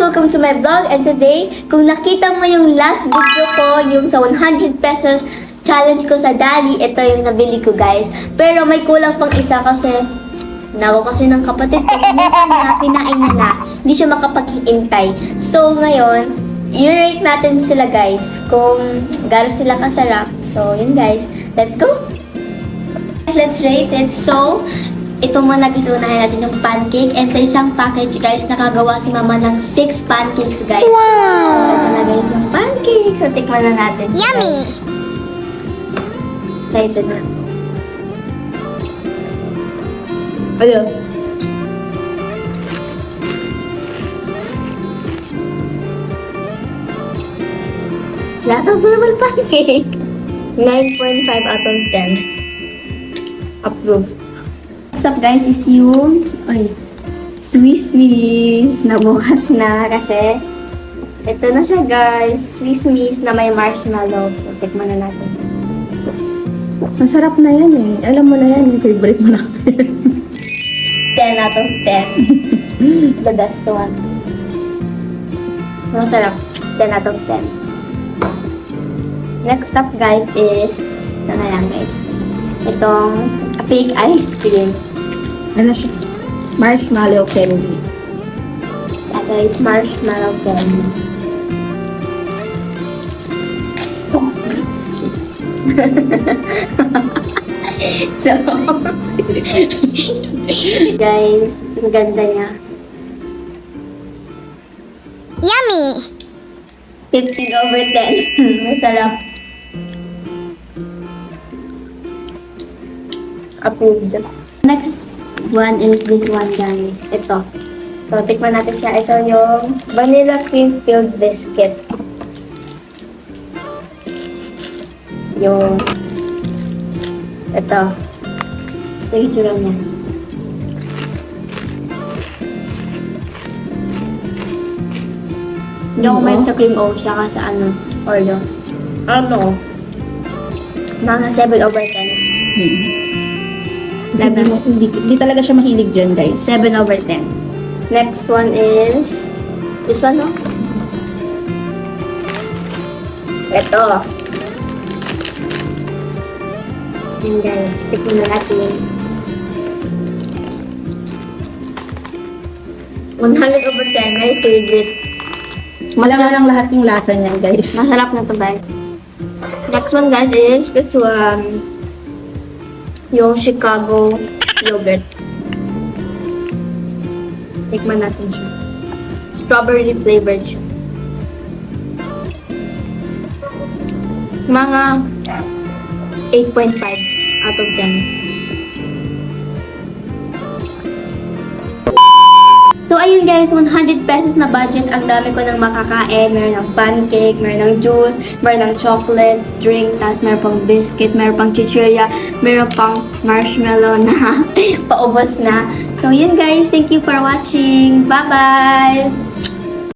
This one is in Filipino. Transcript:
Welcome to my vlog. And today, kung nakita mo yung last video ko, yung sa 100 pesos challenge ko sa Dali, ito yung nabili ko, guys. Pero may kulang pang isa kasi nago kasi ng kapatid ko, kinain na, hindi siya makapag-hintay. So, ngayon, i-rate natin sila, guys, kung gaano sila kasarap. So, yun, guys. Let's go! Let's rate it. So, ito muna guys, unahin natin yung pancake. And sa isang package, guys, nakagawa si mama ng 6 pancakes, guys. Wow! So, ito na guys yung pancakes. So, tikman na natin. Yummy! So, ito na. Ayun. Lasang normal pancake. 9.5 out of 10. Approve. Next up, guys, is yung Swiss Miss na bukas na kasi ito na siya, guys. Swiss Miss na may marshmallow. So, tikman na natin. Masarap na yan eh. Alam mo na yan, yung favorite mo na. 10 out of 10. The best one. Masarap. 10 out of 10. Next up, guys, is ito na yan, guys. Itong fake ice cream. Ano siya? Marshmallow candy. Yeah, guys, marshmallow candy. So, guys, ang ganda niya. Yummy! 15 over 10. Masarap. Approved. Next one is this one, guys. Ito. So, tikman natin siya. Ito yung vanilla cream filled biscuit. Yung ito. Ito yung itsura niya. Hindi ako mahilig sa cream o siya sa Oreo. Ano? Mga 7 over 10. Kasi hindi talaga siya mahilig dyan, guys. 7 over 10. Next one is this one, no? Ito. Yan, guys. Tikman na natin. 100 over 10. My favorite. Alam mo ng lahat yung lasa niyan, guys. Masarap na to, guys. Next one, guys, is this one. Yung Chicago yogurt. Tikman natin siya. Strawberry flavored siya. Mga 8.5 out of 10. So, ayun guys, 100 pesos na budget. Ang dami ko nang makakain. Meron ng pancake, meron ng juice, meron ng chocolate, drink, tapos meron pang biscuit, meron pang chichirya, meron pang marshmallow na paubos na. So, yun guys. Thank you for watching. Bye-bye!